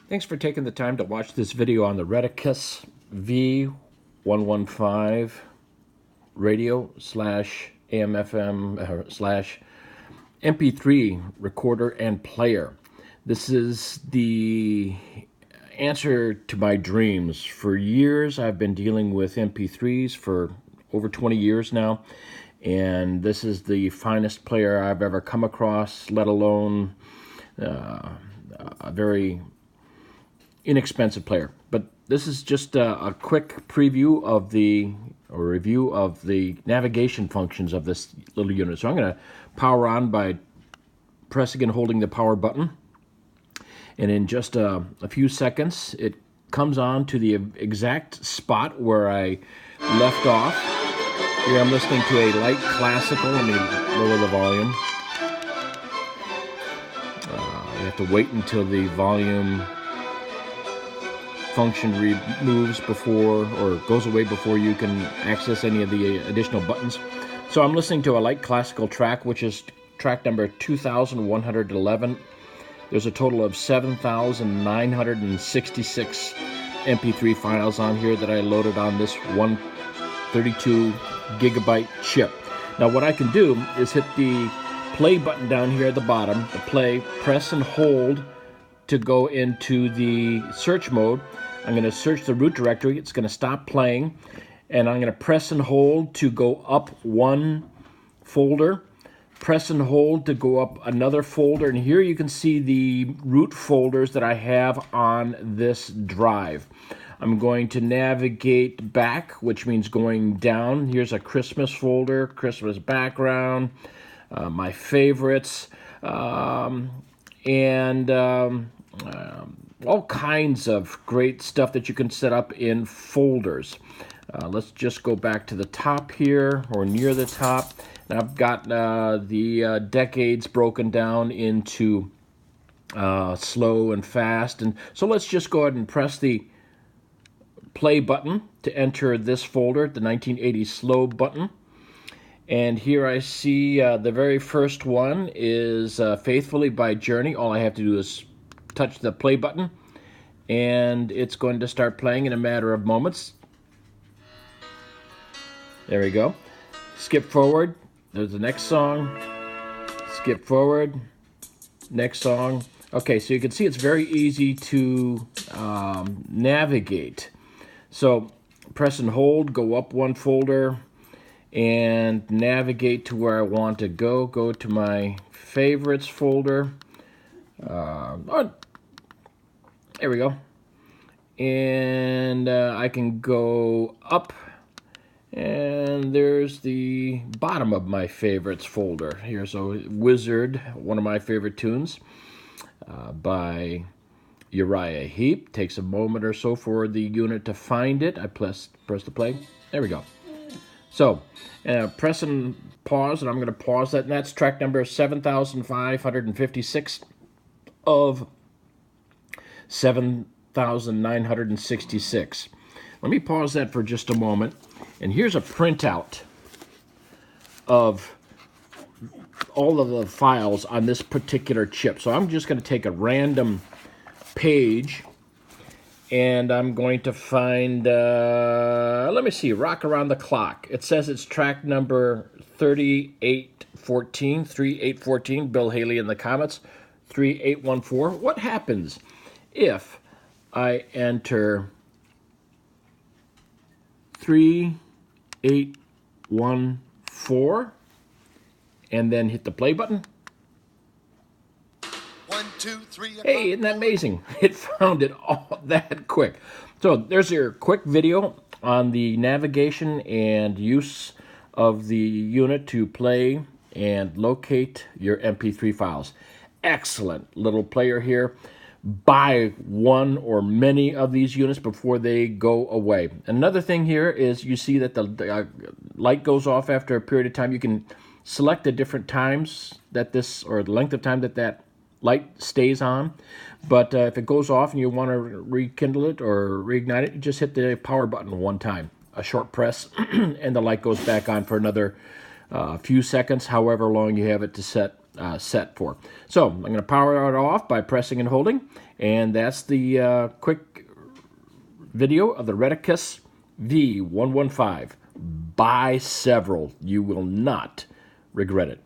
Thanks for taking the time to watch this video on the Retekess V115 radio slash AM/FM slash MP3 recorder and player. This is the answer to my dreams. For years, I've been dealing with MP3s for over 20 years now, and this is the finest player I've ever come across, let alone a very inexpensive player. But this is just a quick preview of review of the navigation functions of this little unit. So I'm going to power on by pressing and holding the power button, and in just a few seconds it comes on to the exact spot where I left off. Here I'm listening to a light classical. Let me lower the volume. You have to wait until the volume function removes before, or goes away before you can access any of the additional buttons. So I'm listening to a light classical track, which is track number 2111. There's a total of 7,966 MP3 files on here that I loaded on this 132 gigabyte chip. Now what I can do is hit the play button down here at the bottom, the play, press and hold to go into the search mode. I'm going to search the root directory. It's going to stop playing, and I'm going to press and hold to go up one folder, press and hold to go up another folder, and here you can see the root folders that I have on this drive. I'm going to navigate back, which means going down. Here's a Christmas folder, Christmas background, my favorites, and all kinds of great stuff that you can set up in folders. Let's just go back to the top here, or near the top. And I've got the decades broken down into slow and fast. And so let's just go ahead and press the play button to enter this folder, the 1980s slow button. And here I see the very first one is Faithfully by Journey. All I have to do is touch the play button, and it's going to start playing in a matter of moments. There we go. Skip forward. There's the next song. Skip forward. Next song. Okay, so you can see it's very easy to navigate. So press and hold, go up one folder, and navigate to where I want to go. Go to my favorites folder. There we go. And I can go up, and there's the bottom of my favorites folder. Here's a Wizard, one of my favorite tunes by Uriah Heep. Takes a moment or so for the unit to find it. I press the play. There we go. So press and pause, and I'm going to pause that, and that's track number 7,556 of 7,966. Let me pause that for just a moment, and here's a printout of all of the files on this particular chip. So I'm just going to take a random page, and I'm going to find, let me see, Rock Around the Clock. It says it's track number 3814, Bill Haley and the Comets, 3814. What happens if I enter 3814 and then hit the play button? 1, 2, 3. Hey, isn't that amazing? It found it all that quick. So there's your quick video on the navigation and use of the unit to play and locate your MP3 files. Excellent little player here. Buy one or many of these units before they go away. Another thing here is you see that the light goes off after a period of time. You can select the different times that this, or the length of time that light stays on. But if it goes off and you want to rekindle it or reignite it, you just hit the power button one time, a short press, and the light goes back on for another few seconds, however long you have it to set set for. So I'm going to power it off by pressing and holding, and that's the quick video of the Retekess V115. Buy several. You will not regret it.